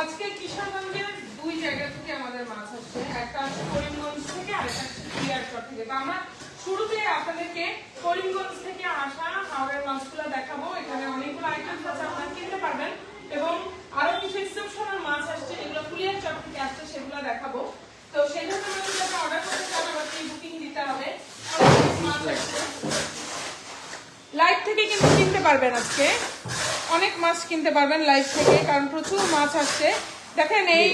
আজকে কিশোরগঞ্জের দুই জায়গা থেকে আমাদের মাছ আসছে, একটা আসছে করিমগঞ্জ থেকে আর একটা আসছে কুলিয়ারচর থেকে। তো আমরা শুরুতে আপনাদেরকে করিমগঞ্জ থেকে আসা হাওড়ের মাছগুলো দেখাবো। এখানে অনেকগুলো আইটেম আছে, আপনারা কিনতে পারবেন এবং আরো কিছু এক্সেপশনাল মাছ আসছে যেগুলো কুলিয়ারচর থেকে আসছে, সেগুলো দেখাবো। তো সেই জন্য আপনারা অর্ডার করতে চান আবার বুকিং দিতে হবে। মাছ আসছে লাইভ থেকে কিন্তু কিনতে পারবেন, আজকে অনেক মাছ কিনতে পারবেন লাইভ থেকে, কারণ প্রচুর মাছ আসছে। দেখেন এই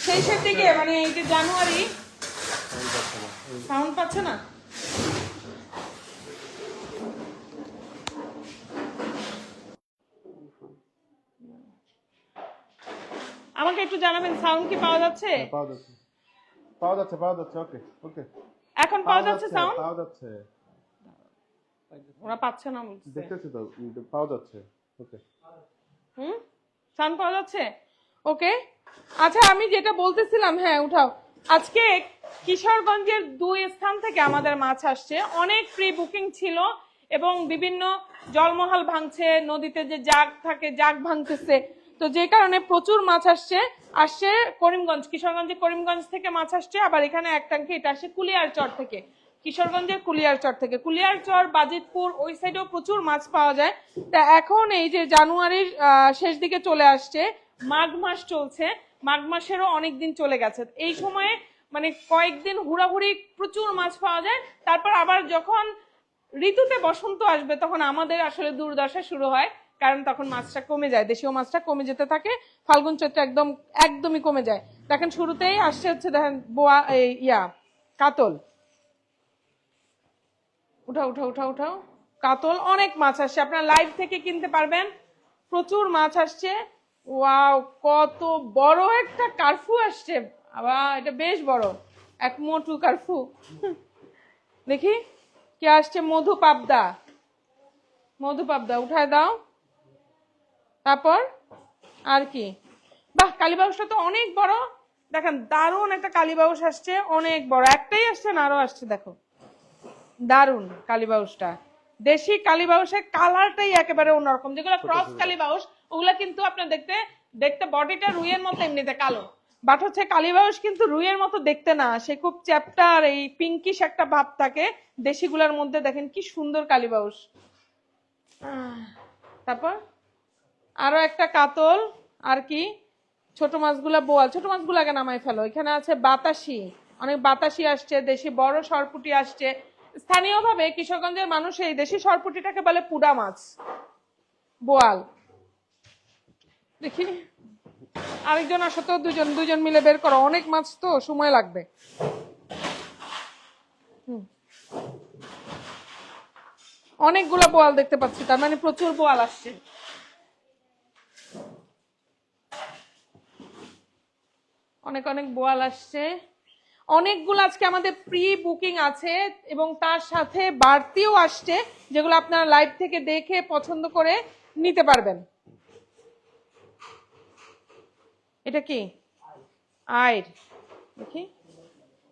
শেষের দিকে মানে এই যে জানুয়ারি সাউন্ড পাচ্ছে না, আমাকে একটু জানাবেন সাউন্ড কি পাওয়া যাচ্ছে? পাওয়া যাচ্ছে, পাওয়া যাচ্ছে, পাওয়া যাচ্ছে। ওকে ওকে, এখন পাওয়া যাচ্ছে সাউন্ড? পাওয়া যাচ্ছে। ওরা পাচ্ছে না বলছে, দেখতেছি তো পাওয়া যাচ্ছে। ওকে, সাউন্ড পাওয়া যাচ্ছে। ওকে, আচ্ছা আমি যেটা বলতেছিলাম, হ্যাঁ উঠাও। আজকে কিশোরগঞ্জের দুই স্থান থেকে আমাদের মাছ আসছে, অনেক প্রি বুকিং ছিল এবং বিভিন্ন জলমহাল ভাঙছে, নদীতে যে জাগ থাকে জাগ ভাঙতেছে, তো যে কারণে প্রচুর মাছ আসছে। আসছে করিমগঞ্জ, কিশোরগঞ্জে করিমগঞ্জ থেকে মাছ আসছে, আবার এখানে এক ট্যাঙ্কি এটা আসছে কুলিয়ারচর থেকে, কিশোরগঞ্জের কুলিয়ারচর থেকে। কুলিয়ারচর, বাজিতপুর ওই সাইডেও প্রচুর মাছ পাওয়া যায়। তা এখন এই যে জানুয়ারির শেষ দিকে চলে আসছে, মাঘ মাস চলছে, মাঘ মাসেরও অনেক দিন চলে গেছে, এই সময়ে মানে কয়েকদিন হুড়াহুড়ি প্রচুর মাছ পাওয়া যায়। তারপর আবার যখন ঋতুতে বসন্ত আসবে তখন আমাদের আসলে দুর্দশা শুরু হয়, কারণ তখন মাছটা কমে যায়, দেশীয় মাছটা কমে যেতে থাকে, ফাল্গুন চৈত্র একদমই কমে যায়। দেখেন শুরুতেই আসছে হচ্ছে দেখেন বোয়া কাতল, উঠাও উঠাও উঠাও উঠাও, কাতল অনেক মাছ আসছে, আপনারা লাইভ থেকে কিনতে পারবেন, প্রচুর মাছ আসছে। ওয়াও, কত বড় একটা কার্ফু আসছে, আবার এটা বেশ বড়, এক মোটু কার্ফু। দেখি কে আসছে, মধু পাবদা, মধু পাবদা উঠায় দাও। তারপর আর কি, বাহ কালীবাউসটা তো অনেক বড়, দেখেন দারুণ একটা কালীবাউস আসছে, অনেক বড়, একটাই আসছে না আরো আসছে, দেখো দারুন কালীবাউসটা। দেশি কালীবাউসের কালারটাই একেবারে অন্যরকম, যেগুলো ক্রস কালীবাউস ওগুলা কিন্তু আপনার দেখতে দেখতে বডিটা রুইয়ের মতো এমনিতে কালো, বাট হচ্ছে কালীবাউস কিন্তু রুইয়ের মতো দেখতে না, সে খুব চ্যাপ্টার এই পিঙ্কিশ একটা ভাব থাকে দেশিগুলার মধ্যে। দেখেন কি সুন্দর কালীবাউস। তারপর আরো একটা কাতল, আর কি ছোট মাছগুলা বোয়াল, ছোট মাছগুলো আগে নামাই ফেলো। এখানে আছে বাতাসি, অনেক বাতাসি আসছে, দেশি বড় সরপুটি আসছে। স্থানীয়ভাবে কিশোরগঞ্জের মানুষ এই দেশি সরপুটিটাকে বলে পুডা মাছ। বোয়াল দেখি আরেকজন আসো তো, দুজন মিলে বের করো, অনেক মাছ তো সময় লাগবে। অনেকগুলা বোয়াল দেখতে পাচ্ছি, তার মানে প্রচুর বোয়াল আসছে। অনেক অনেক বোয়াল আসছে, অনেকগুলো আজকে আমাদের প্রি বুকিং আছে এবং তার সাথে বাড়তিও আসছে, যেগুলো আপনারা লাইভ থেকে দেখে পছন্দ করে নিতে পারবেন। এটা কি আয়ের, দেখি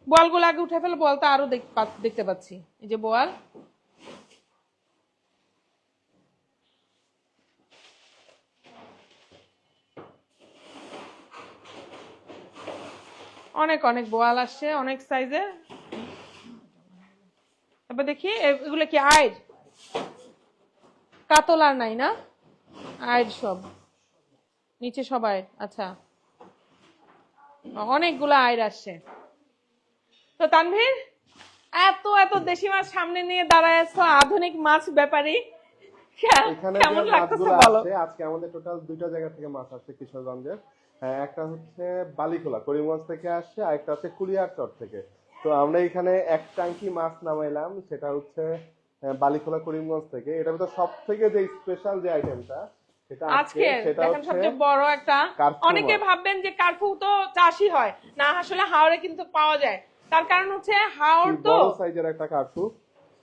বোয়ালগুলো আগে উঠে ফেলে, বোয়ালটা আরো দেখতে পাচ্ছি, এই যে বোয়াল। অনেক অনেক বোয়াল আসছে, অনেক সাইজের। তারপর দেখি এগুলো কি আয়ের, কাতল আর নাই না, আয়ের সব নিচে সবাই। আচ্ছা, অনেকগুলো আয়ের আসছে। তো তানভীর, এত এত দেশি মাছ সামনে নিয়ে দাঁড়ায় আছো, আধুনিক মাছ ব্যাপারী, কেমন লাগতেছে বলো? আজকে আমাদের টোটাল দুইটা জায়গা থেকে মাছ আসছে কিশোরগঞ্জের। একটা হচ্ছে বালিখোলা করিমগঞ্জ থেকে আসছে, আর একটা হচ্ছে কুলিয়ারচর থেকে। তো আমরা এখানে এক ট্যাঙ্কি মাছ নামাইলাম, সেটা হচ্ছে বালিখোলা করিমগঞ্জ থেকে। এটার ভিতর সব থেকে যে স্পেশাল যে আইটেমটা আজকে দেখেন সবচেয়ে বড় একটা, অনেকে ভাববেন যে কার্ফু তো চাষি হয় না, আসলে হাওড়ে কিন্তু পাওয়া যায়। তার কারণ হচ্ছে হাওড় তো বড় সাইজের একটা কার্ফু।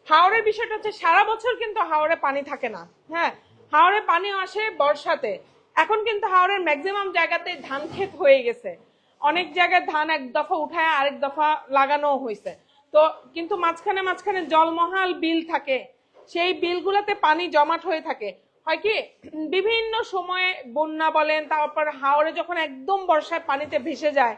হাওড়ের বিষয়টা হচ্ছে সারা বছর কিন্তু হাওড়ে পানি থাকে না, হ্যাঁ হাওড়ে পানি আসে বর্ষাতে। এখন কিন্তু হাওড়ের ম্যাক্সিমাম জায়গাতে ধান ক্ষেত হয়ে গেছে, অনেক জায়গায় ধান এক দফা উঠায় আরেক দফা লাগানো হয়েছে। তো কিন্তু মাঝখানে মাঝখানে জলমহাল বিল থাকে, সেই বিলগুলোতে পানি জমাট হয়ে থাকে, হয় কি বিভিন্ন সময়ে বন্যা বলেন, তারপর হাওরে যখন একদম বর্ষায় পানিতে ভেসে যায়,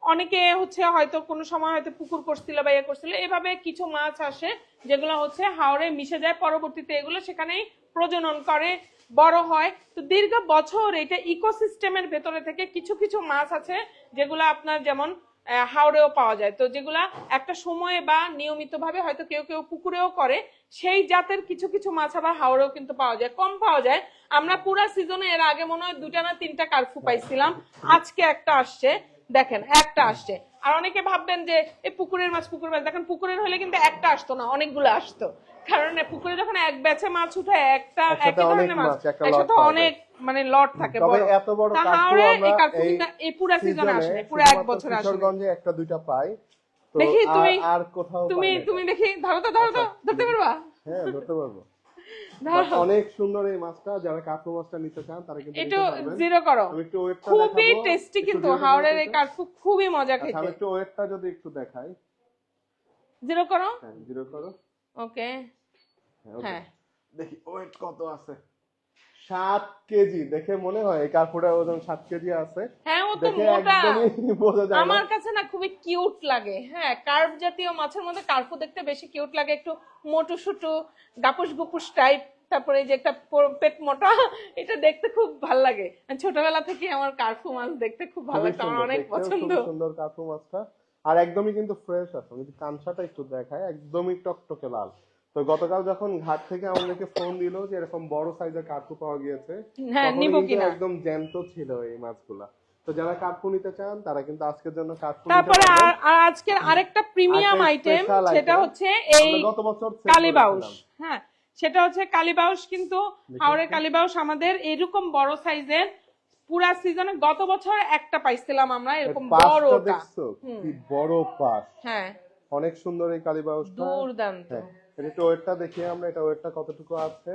অনেকে হচ্ছে হয়তো কোনো সময় হয়তো পুকুর করছিল বা ইয়ে করছিল, এভাবে কিছু মাছ আসে যেগুলো হচ্ছে হাওরে মিশে যায়, পরবর্তীতে এগুলো সেখানেই প্রজনন করে, বড় হয়। তো দীর্ঘ বছর এটা ইকোসিস্টেমের ভেতরে থেকে কিছু কিছু মাছ আছে যেগুলো আপনার যেমন হাওরেও পাওয়া যায়, তো যেগুলা একটা সময়ে বা নিয়মিত ভাবে হয়তো কেউ কেউ পুকুরেও করে, সেই জাতের কিছু কিছু মাছ আবার হাওরেও কিন্তু পাওয়া যায়, কম পাওয়া যায়। আমরা পুরা সিজনে এর আগে মনে হয় 2টা না 3টা কার্ফু পাইছিলাম, আজকে একটা আসছে, দেখেন একটা আসছে। আর অনেকে ভাববেন যে এই পুকুরের মাছ, পুকুরের মাছ, দেখেন পুকুরের হলে কিন্তু একটা আসতো না, অনেকগুলো আসতো, কারণ পুকুরে যখন এক ব্যাচে মাছ উঠে একটা একই ধরনের মাছ একসাথে অনেক মানে লট থাকে তবে বড়। এত বড় তা কার্পু হাওরে আমরা এই কার্পু এই কিন্তু এই পুরা সিজনে আসে না, পুরো এক বছর আসে না। কিশোরগঞ্জে একটা দুইটা পাই, তো দেখি তুমি আর কোথাও তুমি পাই না তুমি এটা। দেখি ধরো তো, ধরো তো, আচ্ছা, ধরতে পারবা? হ্যাঁ ধরতে পারবো। ধরো, অনেক সুন্দর এই মাছটা, যারা কার্পু মাছটা নিতে চান তারা কিন্তু একটু নিতে পারবেন। জিরো করো, আমি একটু ওয়েটটা খুবই দেখাবো, টেস্টি একটু কিন্তু জিরো করো হাওড়ের এই এটা। কার্পু খুবই মজা আচ্ছা, আমি খেতে। একটু ওয়েটটা যদি একটু দেখাই। জিরো করো, হ্যাঁ জিরো করো। ওকে, হ্যাঁ ওকে, হ্যাঁ দেখি ওয়েট কত আছে। 7 কেজি, দেখে মনে হয় এই কার্পুটার ওজন 7 কেজি আছে। হ্যাঁ, ও তো দেখে মোটা। একদমই বোঝা যায় না। আমার কাছে না খুবই কিউট লাগে, হ্যাঁ কার্প জাতীয় মাছের মধ্যে কার্পু দেখতে বেশি কিউট লাগে, একটু মোটু সুটু গাপুস গুপুস টাইপ, তারপরে এই যে একটা পেট মোটা, এটা দেখতে খুব ভাল লাগে। ছোটবেলা থেকে আমার কার্পু মাছ দেখতে খুব ভালো খুবই লাগতো, আমার সুন্দর, অনেক দেখতেও পছন্দ। খুবই সুন্দর কার্পু মাছটা। আর একদমই কিন্তু ফ্রেশ আছে, যদি কানসাটা একটু দেখায় একদমই টকটকে লাল। তো গতকাল যখন ঘাট থেকে আমাদেরকে ফোন দিল যে এরকম বড় সাইজের কার্পু পাওয়া গিয়েছে, হ্যাঁ, তখন নিব কিন্তু কিনা। একদম জ্যান্ত ছিল এই মাছগুলা। তো যারা কার্পু নিতে চান তারা কিন্তু আজকের জন্য কার্পু নিতে তারপরে পারবেন। আর আজকের আরেকটা প্রিমিয়াম আরেকটা আইটেম, স্পেশাল সেটা আইটেম, হচ্ছে এই আমরা গত বছর সেল কালীবাউস। করেছিলাম। হ্যাঁ, সেটা হচ্ছে কালীবাউস, কিন্তু হাওড়ের কালীবাউস আমাদের এরকম বড় সাইজের পুরা সিজনে গত বছর একটা পাইছিলাম আমরা এরকম পাঁচটা বড়টা। দেখছো কি বড় পাশ, হ্যাঁ, অনেক সুন্দর এই কালীবাউসটা। দুর্দান্ত। হ্যাঁ, এটা একটু ওয়েটটা দেখিয়ে আমরা, এটা ওয়েটটা কতটুকু আছে,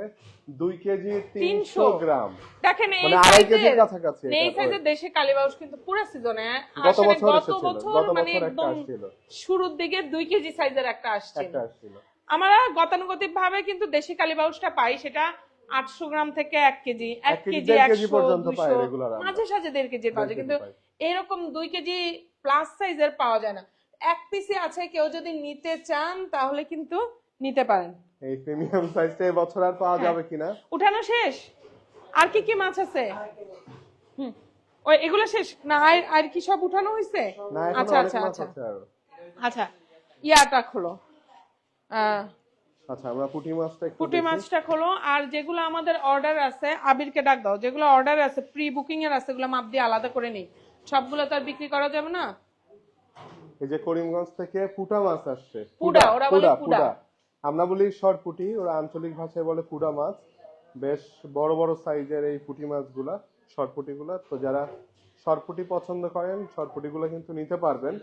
2 কেজি 300 300 গ্রাম, দেখেন এই মানে 2.5 কেজির সাইজের, কাছাকাছি এই এটা সাইজের weight। দেশি কালীবাউস কিন্তু পুরো সিজনে গত আসলে বছর গত এসেছিল, বছর গত মানে বছর একটা একদম আসছিল, শুরুর দিকে 2 কেজি সাইজের একটা আসছিল। একটা আসছিল। আমরা গতানুগতিক ভাবে কিন্তু দেশি কালীবাউসটা পাই, সেটা 800 গ্রাম থেকে 1 কেজি, 1 কেজি 1.5 কেজি 100 পর্যন্ত পাই 200, রেগুলার আমরা। মাঝে সাঝে 1.5 কেজি পাওয়া যায়, 1.5 কিন্তু কেজি পাই। এরকম 2 কেজি প্লাস সাইজের পাওয়া যায় না। এক পিসি আছে, কেউ যদি নিতে চান তাহলে কিন্তু নিতে পারেন। এই প্রিমিয়াম সাইজটা এই বছর আর পাওয়া যাবে কিনা। উঠানো শেষ? আর কি কি মাছ আছে? হুম, ওই এগুলো শেষ না? আর আর কি সব উঠানো হয়েছে? না, এখনো আচ্ছা অনেক আচ্ছা মাছ আচ্ছা আছে আরো। আচ্ছা, ইয়াটা খোলো, আচ্ছা, আমরা পুঁটি মাছটা একটু পুঁটি দেখি। মাছটা খোলো। আর যেগুলো আমাদের অর্ডার আছে, আবিরকে ডাক দাও, যেগুলো অর্ডার আছে প্রি বুকিং এর আছে, এগুলো মাপ দিয়ে আলাদা করে নেই, সবগুলো তো আর বিক্রি করা যাবে না। এই যে করিমগঞ্জ থেকে পুটা মাছ আসছে, পুডা, ওরা বলে পুডা। আমরা বলি শর্ট পুঁটি, ওরা আঞ্চলিক ভাষায় বলে পুডা মাছ। বেশ বড় বড় সাইজের এই পুঁটি মাছগুলা, শর্ট পুঁটিগুলা। তো যারা শর্ট পুঁটি পছন্দ করেন, শর্ট পুঁটিগুলো কিন্তু নিতে পারবেন।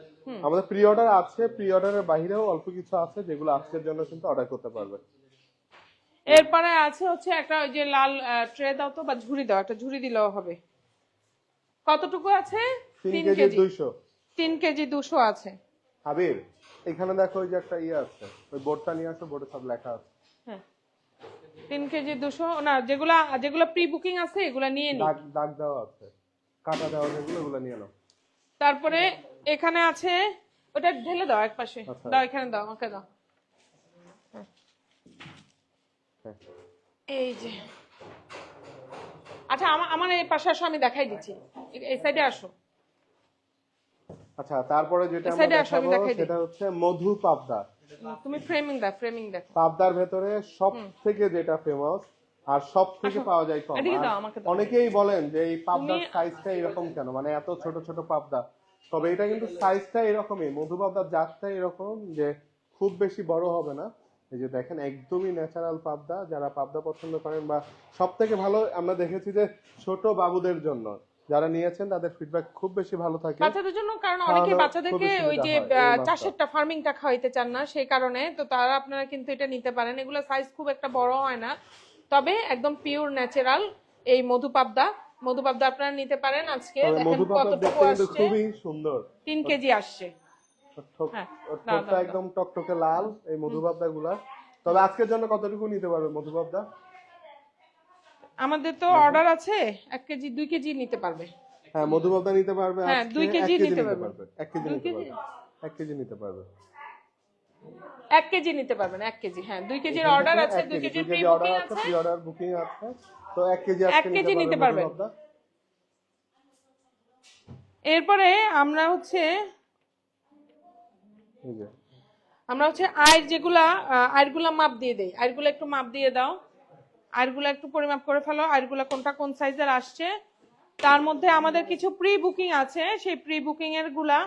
আমাদের প্রি অর্ডার আছে, প্রি অর্ডারের বাইরেও অল্প কিছু আছে যেগুলো আজকের জন্য কিন্তু অর্ডার করতে পারবেন। এরপরে আছে হচ্ছে একটা ওই যে লাল ট্রে দাও তো, বা ঝুড়ি দাও, একটা ঝুড়ি দিলেও হবে। কতটুকু আছে? 3 3 কেজি কেজি। 200। 3 কেজি 200 আছে। আবির, এখানে দেখো ওই যে একটা ইয়ে আছে, ওই বোর্ডটা নিয়ে আসো, বোর্ডে সব লেখা আছে। হ্যাঁ, 3 কেজি 200 না, যেগুলা যেগুলো প্রি বুকিং আছে এগুলা নিয়ে নি। দাগ দাগ দেওয়া আছে, কাটা দেওয়া, যেগুলো ওগুলো নিয়ে নাও। তারপরে এখানে আছে, ওটা ঢেলে দাও এক পাশে, আচ্ছা। দাও এখানে দাও, আমাকে দাও। হ্যাঁ। এই যে, আচ্ছা আমার এই পাশে আসো, আমি দেখাই দিচ্ছি, এই সাইডে আসো। আচ্ছা, তারপরে যেটা এই আমরা সাইডে আসো, আমি দেখাবো দেখাই দিই। সেটা হচ্ছে মধু পাবদা। তুমি ফ্রেমিং দাও, ফ্রেমিং দেখো। পাবদার ভেতরে সব থেকে যেটা ফেমাস আর সব থেকে আসো, পাওয়া যায় কম। এদিকে আর দাও, আমাকে দাও। অনেকেই বলেন যে এই পাবদার তুমি- সাইজটা এরকম কেন, মানে এত ছোট ছোট পাবদা। তবে এটা কিন্তু সাইজটা এরকমই, মধু পাবদার জাতটা এরকম যে খুব বেশি বড় হবে না। এই যে দেখেন, একদমই ন্যাচারাল পাবদা। যারা পাবদা পছন্দ করেন, বা সব থেকে ভালো আমরা দেখেছি যে ছোট বাবুদের জন্য যারা নিয়েছেন তাদের ফিডব্যাক খুব বেশি ভালো থাকে। বাচ্চাদের জন্য, কারণ অনেকে খাওয়ানো বাচ্চাদেরকে খুবই ওই সুবিধা যে হয় এই মাছটা। চাষেরটা, ফার্মিংটা খাওয়াইতে চান না, সেই কারণে তো তারা আপনারা কিন্তু এটা নিতে পারেন। এগুলো সাইজ খুব একটা বড় হয় না, তবে একদম পিওর ন্যাচারাল এই মধু পাবদা। মধু পাবদা আপনারা নিতে পারেন। আজকে তবে দেখেন মধু পাবদা কতটুকু দেখতে কিন্তু আসছে, খুবই সুন্দর। 3 কেজি আসছে। হ্যাঁ, দাও, ঠোঁটটা দাও, একদম টকটকে লাল এই মধু পাবদা গুলা। তবে আজকের জন্য কতটুকু নিতে পারবে মধু পাবদা? আমাদের তো অর্ডার আছে 1 কেজি 2 কেজি নিতে পারবে। হ্যাঁ মধুবাবদা নিতে পারবে, হ্যাঁ, আজকে 2 কেজি 1 কেজি নিতে নিতে পারবে। পারবে, 1 কেজি 2 নিতে কেজি? পারবে, 1 কেজি নিতে পারবে। 1 কেজি নিতে পারবেন, 1 কেজি। হ্যাঁ, 2 কেজির অর্ডার আছে, 2 কেজির প্রি অর্ডার বুকিং আছে, আছে। প্রি অর্ডার বুকিং আছে। তো 1 কেজি 1 আজকে কেজি নিতে নিতে পারবে পারবেন। মধুবাবদা। এরপরে আমরা হচ্ছে এই যে আয়েরগুলা মাপ দিয়ে দেই। আয়েরগুলা একটু মাপ দিয়ে দাও। আয়েরগুলা একটু পরিমাপ করে ফেলো, আয়েরগুলা কোনটা কোন সাইজের আসছে। তার মধ্যে আমাদের কিছু প্রি বুকিং আছে, সেই প্রি বুকিং এর গুলা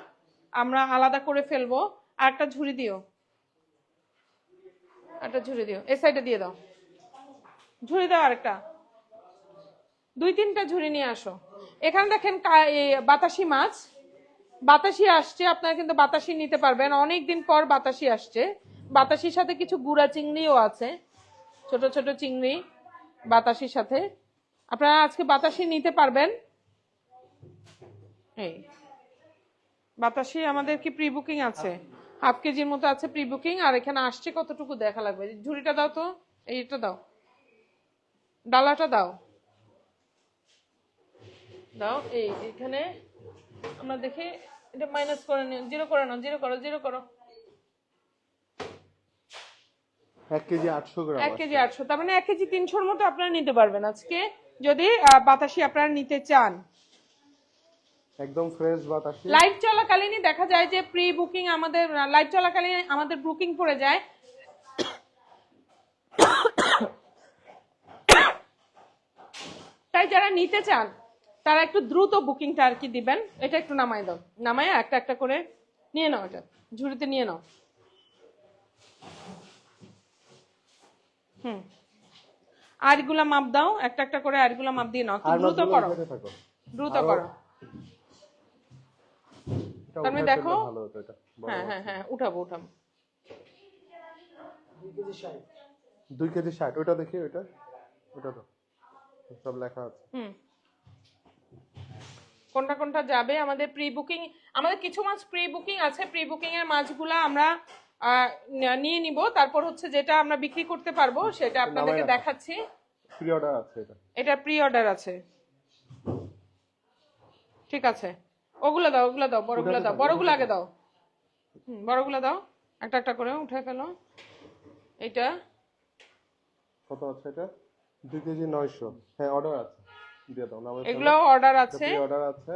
আমরা আলাদা করে ফেলবো। আর একটা ঝুড়ি দিও, একটা ঝুড়ি দিও, এই সাইডে দিয়ে দাও, ঝুড়ি দাও আরেকটা। 2-3টা ঝুড়ি নিয়ে আসো। এখানে দেখেন বাতাসি মাছ, বাতাসি আসছে, আপনারা কিন্তু বাতাসি নিতে পারবেন। অনেকদিন পর বাতাসি আসছে। বাতাসির সাথে কিছু গুড়া চিংড়িও আছে, ছোট ছোট চিংড়ি বাতাসির সাথে। আপনারা আজকে বাতাসি নিতে পারবেন। এই বাতাসি আমাদের কি প্রি বুকিং আছে, 1/2 কেজির মতো আছে প্রি বুকিং। আর এখানে আসছে কতটুকু দেখা লাগবে। ঝুড়িটা দাও তো, এইটা দাও, ডালাটা দাও, দাও। এখানে আমরা দেখি, এটা মাইনাস করে নিও, জিরো করে নাও, জিরো করো, জিরো করো। 1 কেজি 800 গ্রাম 1 কেজি 800, তার মানে 1 কেজি 300-র মতো আপনারা নিতে পারবেন আজকে, যদি বাতাসি আপনারা নিতে চান। একদম ফ্রেশ বাতাসি। লাইভ চলাকালীনই দেখা যায় যে প্রি বুকিং আমাদের, লাইভ চলাকালীন আমাদের বুকিং পড়ে যায়। তাই যারা নিতে চান তারা একটু দ্রুত বুকিংটা আর কি দিবেন। এটা একটু নামাই দাও, নামায় একটা একটা করে নিয়ে নাও, এটা ঝুড়িতে নিয়ে নাও। আরগুলা মাপ দাও, একটা একটা করে আরগুলা মাপ দিয়ে নাও, দ্রুত করো, দ্রুত করো। তুমি দেখো, হ্যাঁ হ্যাঁ হ্যাঁ, উঠাবো উঠাবো। 2 কেজি 60, ওটা দেখি, ওটা তো সব লেখা আছে। কোনটা কোনটা যাবে আমাদের প্রি বুকিং। আমাদের কিছু মাছ প্রি বুকিং আছে, প্রি বুকিং এর মাছগুলা আমরা নিয়ে নিব। তারপর হচ্ছে যেটা আমরা বিক্রি করতে পারবো সেটা আপনাদেরকে দেখাচ্ছি। প্রি অর্ডার আছে, এটা প্রি অর্ডার আছে, ঠিক আছে। ওগুলা দাও, ওগুলা দাও, বড়গুলা দাও, বড়গুলো আগে দাও। বড়গুলা দাও, একটা একটা করে উঠে ফেলো। এটা কত আছে? এটা 2 কেজি 900। হ্যাঁ অর্ডার আছে, দিয়ে দাও। এগুলো অর্ডার আছে, অর্ডার আছে।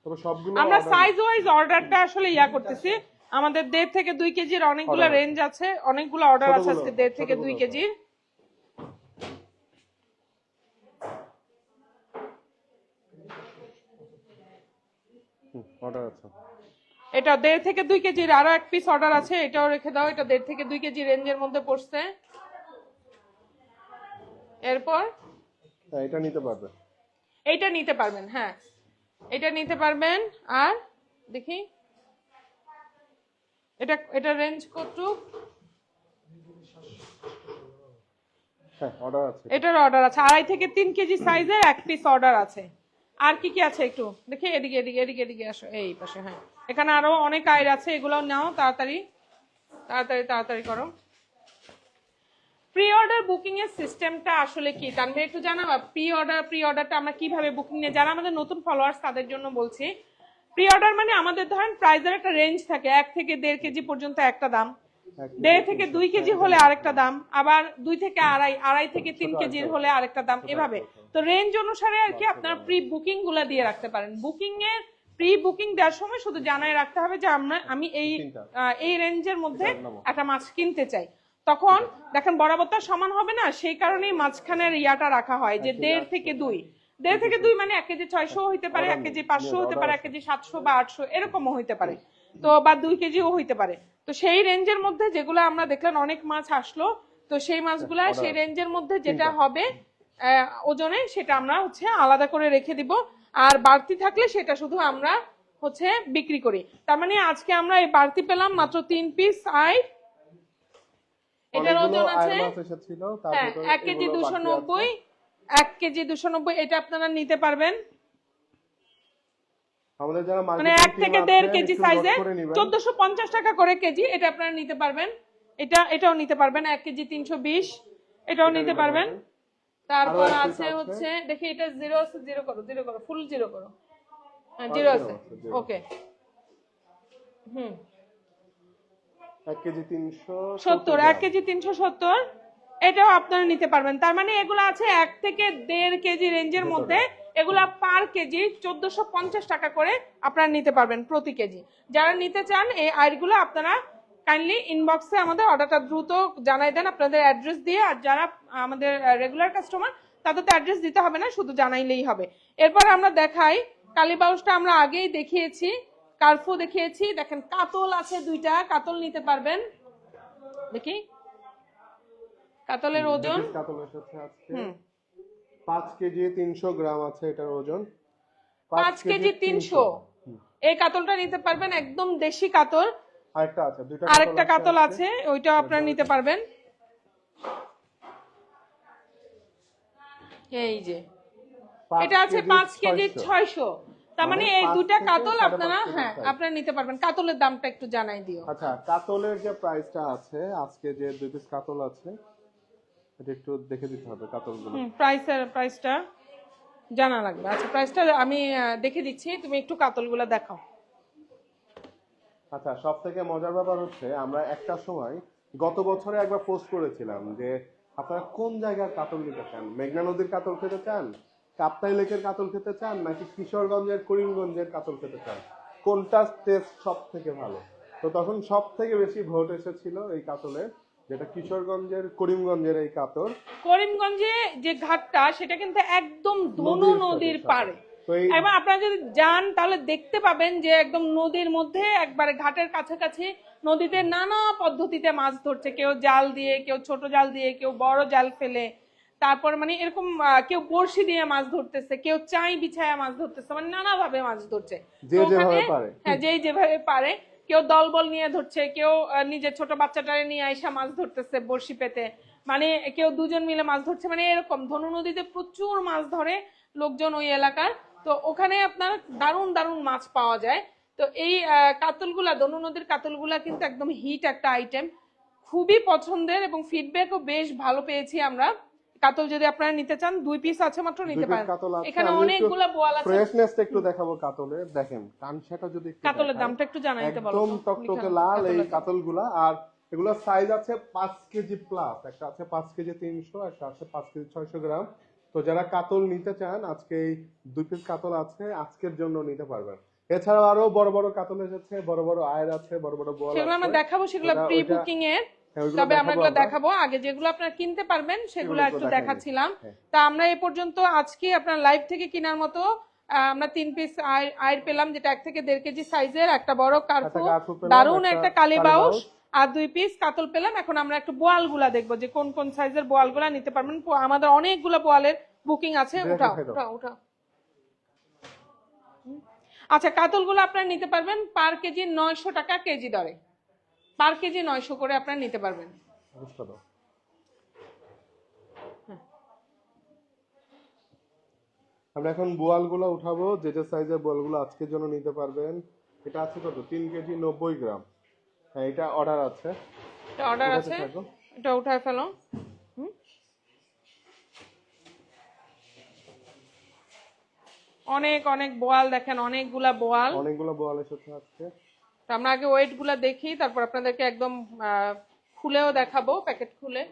তবে সবগুলো আমরা সাইজ ওয়াইজ অর্ডারটা আসলে করতেছি। আমাদের 1.5 থেকে 2 কেজির অনেকগুলো রেঞ্জ আছে, অনেকগুলো অর্ডার আছে আজকে 1.5 থেকে 2 কেজির। অর্ডার আছে। এটা 1.5 থেকে 2 কেজির আরো এক পিস অর্ডার আছে, এটাও রেখে দাও। এটা 1.5 থেকে 2 কেজি রেঞ্জের মধ্যে পড়ছে। এরপর এটা নিতে পারবে, এইটা নিতে পারবেন। হ্যাঁ, এটা নিতে পারবেন। আর দেখি এটা রেঞ্জ কত? হ্যাঁ অর্ডার আছে, এটার অর্ডার আছে 2.5 থেকে 3 কেজি সাইজের এক পিস অর্ডার আছে। আর কি কি আছে একটু দেখি, এদিকে এদিকে এদিকে এদিকে আসো, এই পাশে। হ্যাঁ, এখানে আরো অনেক আইর আছে, এগুলো নাও, তাড়াতাড়ি তাড়াতাড়ি তাড়াতাড়ি করো। প্রি অর্ডার বুকিং এর সিস্টেমটা আসলে কি তানভীর একটু জানাবা? প্রি অর্ডারটা আমরা কিভাবে বুকিং নিয়ে, যারা আমাদের নতুন ফলোয়ার্স তাদের জন্য বলছি। প্রি অর্ডার মানে আমাদের ধরেন প্রাইজের একটা রেঞ্জ থাকে, 1 থেকে 1.5 কেজি পর্যন্ত একটা দাম, 1.5 থেকে 2 কেজি হলে আরেকটা দাম, আবার 2 থেকে 2.5 থেকে 3 কেজির হলে আরেকটা দাম, এভাবে। তো রেঞ্জ অনুসারে আর কি আপনারা প্রি বুকিং গুলা দিয়ে রাখতে পারেন। বুকিং এর প্রি বুকিং দেওয়ার সময় শুধু জানাই রাখতে হবে যে আমি এই রেঞ্জের মধ্যে একটা মাছ কিনতে চাই। তখন দেখেন বরাবরটা সমান হবে না, সেই কারণেই মাঝখানের ইয়াটা রাখা হয় যে 1.5 থেকে 2। 1.5 থেকে 2 মানে 1 কেজি 600 হইতে পারে, 1 কেজি 500 হতে পারে, 1 কেজি 700 বা 800 এরকমও হইতে পারে, তো বা 2 কেজিও হইতে পারে। তো সেই রেঞ্জের মধ্যে যেগুলো আমরা দেখলাম অনেক মাছ আসলো, তো সেই মাছগুলা সেই রেঞ্জের মধ্যে যেটা হবে ওজনে, সেটা আমরা হচ্ছে আলাদা করে রেখে দিব। আর বাড়তি থাকলে সেটা শুধু আমরা হচ্ছে বিক্রি করি। তার মানে আজকে আমরা এই বাড়তি পেলাম মাত্র 3 পিস আই। এটার ওজন আছে 1 কেজি 290, 1 কেজি 290। এটা আপনারা নিতে পারবেন মানে 1 থেকে 1.5 কেজি সাইজে 1450 টাকা করে কেজি। এটা আপনারা নিতে পারবেন। এটাও নিতে পারবেন 1 কেজি 320, এটাও নিতে পারবেন তারপর আরো এক আছে piece হচ্ছে দেখি এটা জিরো আছে, জিরো করো ফুল জিরো করো। হ্যাঁ জিরো zero আছে, আছে, zero। ওকে। 1 কেজি 70, 1 370 কেজি 370, এটাও আপনারা নিতে পারবেন। তার মানে এগুলো আছে 1 থেকে 1.5 কেজি রেঞ্জের মধ্যে। এগুলা পার কেজি 1450 টাকা করে আপনারা নিতে পারবেন প্রতি কেজি। যারা নিতে চান এই আইগুলো আপনারা কাইন্ডলি ইনবক্সে আমাদের অর্ডারটা দ্রুত জানাই দেন আপনাদের অ্যাড্রেস দিয়ে। আর যারা আমাদের রেগুলার কাস্টমার তাদের তো অ্যাড্রেস দিতে হবে না, শুধু জানাইলেই হবে। এরপর আমরা দেখাই কালীবাউসটা, আমরা আগেই দেখিয়েছি, কার্ফু দেখিয়েছি। দেখেন কাতল আছে 2টা, কাতল নিতে পারবেন। দেখি কাতলের ওজন, কাতল এসেছে আজকে 5 কেজি 300 গ্রাম আছে এটার ওজন। 5 কেজি 300। এই কাতলটা নিতে পারবেন, একদম দেশি কাতল। আরেকটা আছে, দুইটা আরেকটা কাতল আছে, ওইটাও আপনারা নিতে পারবেন। এই যে এটা আছে 5 কেজি 600। তার মানে এই 2টা কাতল আপনারা আপনারা নিতে পারবেন। কাতলের দামটা একটু জানাই দিও। আচ্ছা, কাতলের যে প্রাইসটা আছে আজকে, যে 2 পিস কাতল আছে, এটা একটু দেখে দিতে হবে কাতলগুলো। প্রাইসটা জানা লাগবে। আচ্ছা প্রাইসটা আমি দেখে দিচ্ছি, তুমি একটু কাতলগুলো দেখাও। আচ্ছা, সব থেকে মজার ব্যাপার হচ্ছে আমরা একটা সময় গত বছরে একবার পোস্ট করেছিলাম যে আপনারা কোন জায়গার কাতল নিতে চান, মেঘনা নদীর কাতল খেতে চান, কাপ্তাই লেকের কাতল খেতে চান, নাকি কিশোরগঞ্জের করিমগঞ্জের কাতল খেতে চান, কোনটা টেস্ট সব থেকে ভালো। তো তখন সব থেকে বেশি ভোট এসেছিল এই কাতলের, যেটা কিশোরগঞ্জের করিমগঞ্জের এই কাতল। করিমগঞ্জে যে ঘাটটা সেটা কিন্তু একদম ধনু নদীর পাড়ে। তো এই এবং আপনারা যদি যান তাহলে দেখতে পাবেন যে একদম নদীর মধ্যে একবারে ঘাটের কাছাকাছি নদীতে নানা পদ্ধতিতে মাছ ধরছে, কেউ জাল দিয়ে, কেউ ছোট জাল দিয়ে, কেউ বড় জাল ফেলে, তারপর মানে এরকম কেউ বড়শি দিয়ে মাছ ধরতেছে, কেউ চাই বিছায়া মাছ ধরতেছে, মানে নানা ভাবে মাছ ধরছে। যে যেভাবে পারে। হ্যাঁ, যেভাবে পারে, কেউ দলবল নিয়ে ধরছে, কেউ নিজের ছোট বাচ্চাটারে নিয়ে আইসা মাছ ধরতেছে বড়শি পেতে, মানে কেউ দুজন মিলে মাছ ধরছে, মানে এরকম ধনু নদীতে প্রচুর মাছ ধরে লোকজন ওই এলাকার। তো ওখানে আপনার দারুণ দারুণ মাছ পাওয়া যায়। তো এই কাতলগুলা, ধনু নদীর কাতলগুলা কিন্তু একদম হিট একটা আইটেম, খুবই পছন্দের এবং ফিডব্যাকও বেশ ভালো পেয়েছি আমরা। কাতল যদি আপনারা নিতে চান 2 পিস আছে মাত্র, নিতে পারেন। এখানে অনেকগুলা বোয়াল আছে। ফ্রেশনেসটা একটু দেখাবো কাতলের, দেখেন কানসাটা যদি একটু কাতলের দামটা একটু জানাইতে বলো। একদম টকটকে লাল এই কাতলগুলা। আর এগুলো সাইজ আছে 5 কেজি প্লাস, একটা আছে 5 কেজি 300, একটা আছে 5 কেজি 600 গ্রাম। তো যারা কাতল নিতে চান আজকে এই 2 পিস কাতল আছে, আজকের জন্য নিতে পারবেন। এছাড়াও আরো বড় বড় কাতল এসেছে, বড় বড় আয়ের আছে, বড় বড় বোয়াল আছে, সেগুলো আমরা দেখাবো, সেগুলো প্রি বুকিং এর। তবে আমরা এগুলো দেখাবো, আগে যেগুলো আপনারা কিনতে পারবেন সেগুলো একটু দেখাচ্ছিলাম। তা আমরা এই পর্যন্ত আজকে আপনার লাইভ থেকে কেনার মতো আমরা 3 পিস আয়ের পেলাম, যেটা 1 থেকে 1.5 কেজি সাইজের, একটা বড় কার্ফু, দারুণ একটা কালীবাউস, আর 2 পিস কাতল পেলাম। এখন আমরা একটু বোয়ালগুলা দেখবো যে কোন কোন সাইজের বোয়ালগুলা নিতে পারবেন। আমাদের অনেকগুলো বোয়ালের বুকিং আছে। উঠাও। আচ্ছা, কাতলগুলো আপনারা নিতে পারবেন পার কেজি 900 টাকা কেজি দরে, পার কেজি 900 করে আপনারা নিতে পারবেন। আমরা এখন বোয়ালগুলো উঠাবো, যে যে সাইজের বোয়ালগুলো আজকের জন্য নিতে পারবেন। এটা আছে কত, 3 কেজি 90 গ্রাম। হ্যাঁ, এটা অর্ডার আছে, এটা উঠায় ফেলো। অনেক অনেক বোয়াল, দেখেন অনেকগুলা বোয়াল এসেছে আজকে। আমরা আগে ওয়েট গুলা দেখি, তারপর আপনাদেরকে একদম খুলেও দেখাবো, প্যাকেট খুলে।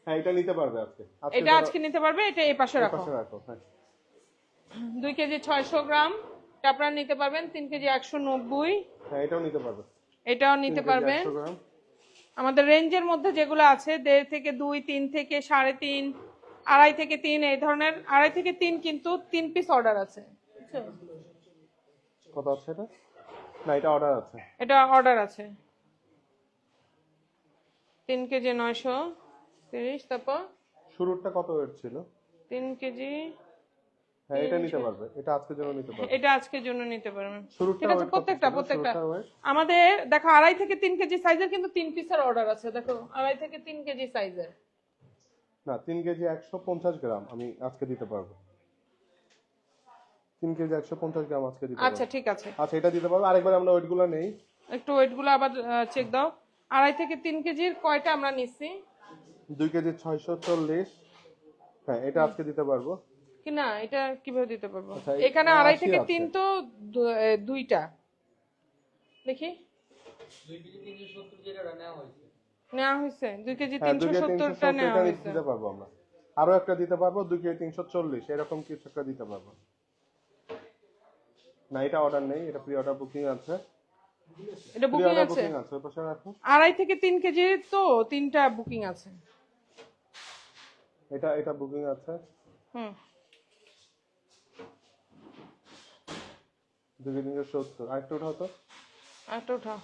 হ্যাঁ, এটা নিতে পারবে আজকে, এটা আজকে নিতে পারবে। এটা এই পাশে রাখো। হ্যাঁ। 2 কেজি 600 গ্রাম এটা আপনারা নিতে পারবেন। 3 কেজি 190। হ্যাঁ, এটাও নিতে পারবে। এটাও নিতে পারবেন। আমাদের রেঞ্জের মধ্যে যেগুলো আছে 1.5 থেকে 2, 3 থেকে 3.5, 2.5 থেকে 3, এই ধরনের 2.5 থেকে 3, কিন্তু 3 পিস অর্ডার আছে। কত আছে এটা? না, এটা অর্ডার আছে। এটা অর্ডার আছে 3 কেজি 930। তারপর শুরুটা কত ওয়েট ছিল? 3 কেজি। হ্যাঁ, এটা নিতে পারবে, এটা আজকের জন্য নিতে পারবে। এটা আজকের জন্য নিতে পারবেন। শুরুটা ঠিক আছে, প্রত্যেকটা আমাদের দেখো 2.5 থেকে 3 কেজি সাইজের, কিন্তু 3 পিসের অর্ডার আছে। দেখো 2.5 থেকে 3 কেজি সাইজের। না, 3 কেজি 150 গ্রাম আমি আজকে দিতে পারবো। 3 কেজি 150 গ্রাম আজকে দিতে পারবো। আচ্ছা, ঠিক আছে। আচ্ছা, এটা দিতে পারবো। আরেকবার আমরা ওয়েটগুলো নেই, একটু ওয়েটগুলো আবার চেক দাও। 2.5 থেকে 3 কেজির কয়টা আমরা নিচ্ছি? 2 কেজি 640, হ্যাঁ এটা আজকে দিতে পারবো। কি না, এটা কিভাবে দিতে পারবো? আচ্ছা, এখানে 2.5 থেকে 3 তো দুইটা দেখি 2 কেজি 370 যেটা নেওয়া হয়েছে। নেওয়া হয়েছে 2 কেজি হ্যাঁ 2 কেজি 370 টা 370 নেওয়া টা হয়েছে। দিতে পারবো আমরা। আরো একটা দিতে পারবো 2 কেজি 340 এরকম কিছু একটা দিতে পারবো। না এটা অর্ডার নেই, এটা প্রি অর্ডার বুকিং আছে। এটা প্রি বুকিং অর্ডার আছে বুকিং আছে ওই পাশে রাখো। 2.5 থেকে 3 কেজি তো 3টা বুকিং আছে। এটা বুকিং আছে। হুম 2 কেজি 370 আরেকটা উঠাও তো। আরেকটা উঠাও।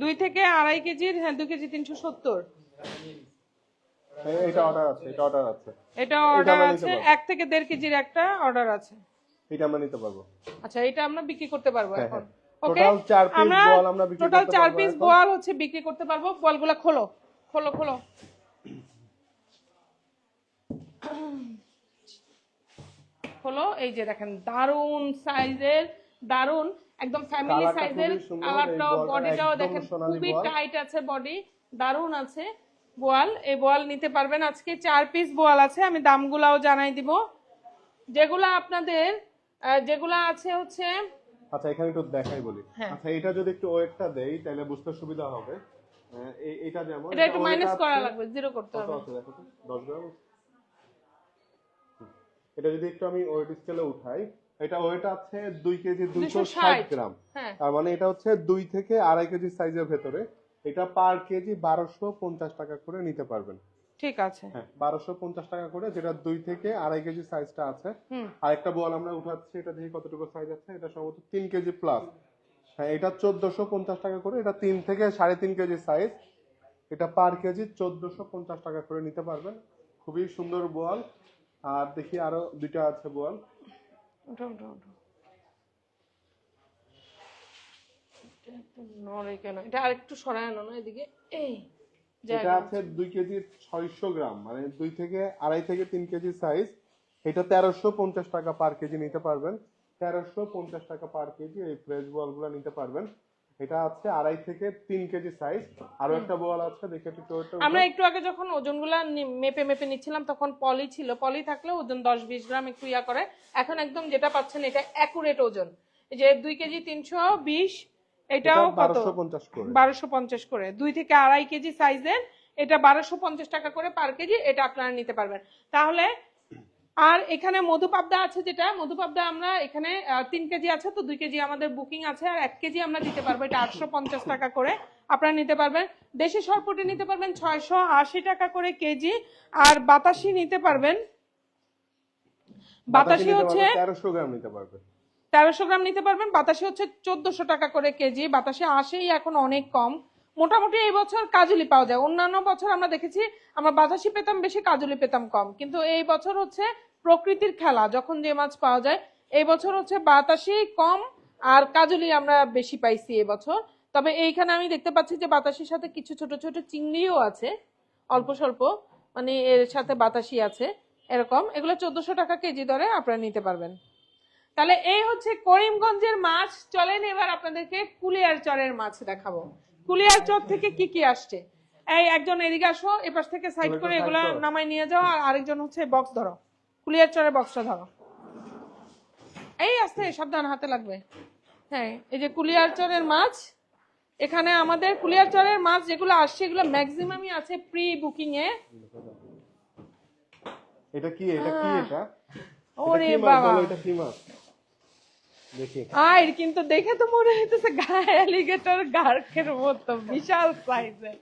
2 থেকে 2.5 কেজির, হ্যাঁ 2 কেজি 370। এটা অর্ডার আছে, এটা অর্ডার আছে। এটা এটা অর্ডার আমরা নিতে আছে, পারবো। 1 থেকে 1.5 কেজির একটা অর্ডার আছে। এটা আমরা নিতে পারবো। আচ্ছা এটা আমরা বিক্রি করতে পারবো হ্যাঁ, এখন। হ্যাঁ। ওকে, টোটাল 4 পিস আমরা বল আমরা বিক্রি টোটাল করতে 4 পারবো পিস এখন। বল হচ্ছে বিক্রি করতে পারবো। বলগুলা খোলো খোলো খোলো। খোলো, এই যে দেখেন দারুন সাইজের, দারুন একদম ফ্যামিলি কালারটা সাইজের। খুবই সুন্দর, কালারটাও এই বলটা বডিটাও একদম দেখেন সোনালী খুবই বল। টাইট আছে বডি, দারুন আছে বোয়াল। এই বোয়াল নিতে পারবেন। আজকে 4 পিস বোয়াল আছে, আমি দামগুলাও জানাই দিব। যেগুলা আপনাদের যেগুলা আছে হচ্ছে, আচ্ছা এখানে একটু দেখাই বলি। হ্যাঁ। আচ্ছা এটা যদি একটু ওয়েটটা দেই তাহলে বুঝতে সুবিধা হবে। এটা যেমন এটা একটু weight মাইনাস করা আছে- লাগবে, জিরো করতে কত হবে। আছে দেখো তো 10 গ্রাম। এটা যদি একটু আমি ওয়েট স্কেলে উঠাই, এটা ওয়েট আছে 2 কেজি 260 গ্রাম। হ্যাঁ তার মানে এটা হচ্ছে 2 থেকে 2.5 কেজি সাইজের ভেতরে। এটা পার কেজি 1250 টাকা করে নিতে পারবেন। ঠিক আছে। হ্যাঁ 1250 টাকা করে, যেটা 2 থেকে 2.5 কেজি সাইজটা আছে। হুম আরেকটা বল আমরা উঠাচ্ছি, এটা দেখি কতটুকু সাইজ আছে। এটা সম্ভবত 3 কেজি প্লাস। হ্যাঁ এটা 1450 টাকা করে, এটা 3 থেকে 3.5 কেজি সাইজ। এটা পার কেজি 1450 টাকা করে নিতে পারবেন। খুবই সুন্দর বোয়াল। আর দেখি আরো দুইটা আছে বোয়াল। ওঠো ওঠো ওঠো। এটা একটু নড়ে কেন? এটা আরেকটু সরায় আনো না এদিকে। এই এটা জায়গা আছে 2 কেজি 600 গ্রাম, মানে 2 থেকে 2.5 থেকে 3 কেজি সাইজ। এটা 1350 টাকা পার কেজি নিতে পারবেন। 1350 টাকা পার কেজি এই ফ্রেশ বলগুলো নিতে পারবেন। এটা আছে 2.5 থেকে 3 কেজি সাইজ। আরো একটা বল আছে, দেখে একটু আমরা একটু আগে যখন ওজনগুলা মেপে মেপে নিচ্ছিলাম তখন পলি ছিল, পলি থাকলে ওজন 10-20 গ্রাম একটু ইয়া করে। এখন একদম যেটা পাচ্ছেন এটা অ্যাকুরেট ওজন। এই যে 2 কেজি 320, এটাও কত? 1250 করে। 1250 করে। 2 থেকে 2.5 কেজি সাইজের এটা 1250 টাকা করে পার কেজি, এটা আপনারা নিতে পারবেন। তাহলে আর এখানে মধুপাবদা আছে, যেটা মধুপাবদা আমরা এখানে 3 কেজি আছে, তো 2 কেজি আমাদের বুকিং আছে, আর 1 কেজি আমরা দিতে পারবো। এটা 850 টাকা করে আপনারা নিতে পারবেন। দেশি সরপুটি নিতে পারবেন 680 টাকা করে কেজি। আর বাতাসি নিতে পারবেন, বাতাসি হচ্ছে 1300 গ্রাম নিতে পারবেন। 1300 গ্রাম নিতে পারবেন। বাতাসি হচ্ছে 1400 টাকা করে কেজি। বাতাসি আসেই এখন অনেক কম। মোটামুটি এই বছর কাজুলি পাওয়া যায়। অন্যান্য বছর আমরা দেখেছি আমরা বাতাসি পেতাম বেশি, কাজুলি পেতাম কম, কিন্তু এই বছর হচ্ছে প্রকৃতির খেলা, যখন যে মাছ পাওয়া যায়। এই বছর হচ্ছে বাতাসি কম আর কাজুলি আমরা বেশি পাইছি এবছর। তবে এইখানে আমি দেখতে পাচ্ছি যে বাতাসির সাথে কিছু ছোট ছোট চিংড়িও আছে, অল্প স্বল্প, মানে এর সাথে বাতাসি আছে এরকম। এগুলো 1400 টাকা কেজি দরে আপনারা নিতে পারবেন। তাহলে এই হচ্ছে করিমগঞ্জের মাছ। চলেন এবার আপনাদেরকে কুলিয়ারচরের মাছ দেখাবো। কুলিয়ারচর থেকে কি কি আসছে। এই একজন এদিকে আসো, এপাশ থেকে সাইড করে এগুলা নামাই নিয়ে যাও, আর আরেকজন হচ্ছে বক্স ধরো, কুলিয়ারচরের বক্সটা ধরো। এই আস্তে সাবধান, হাতে লাগবে। হ্যাঁ এই যে কুলিয়ারচরের মাছ। এখানে আমাদের কুলিয়ারচরের মাছ যেগুলো আসছে এগুলো ম্যাক্সিমামই আছে প্রি বুকিং এ। এটা কি এটা? ওরে বাবা, এটা কি মাছ দেখি। আর কিন্তু দেখে তো মনে হইতেছে গায়ে অ্যালিগেটর গার্কের মতো, বিশাল সাইজের,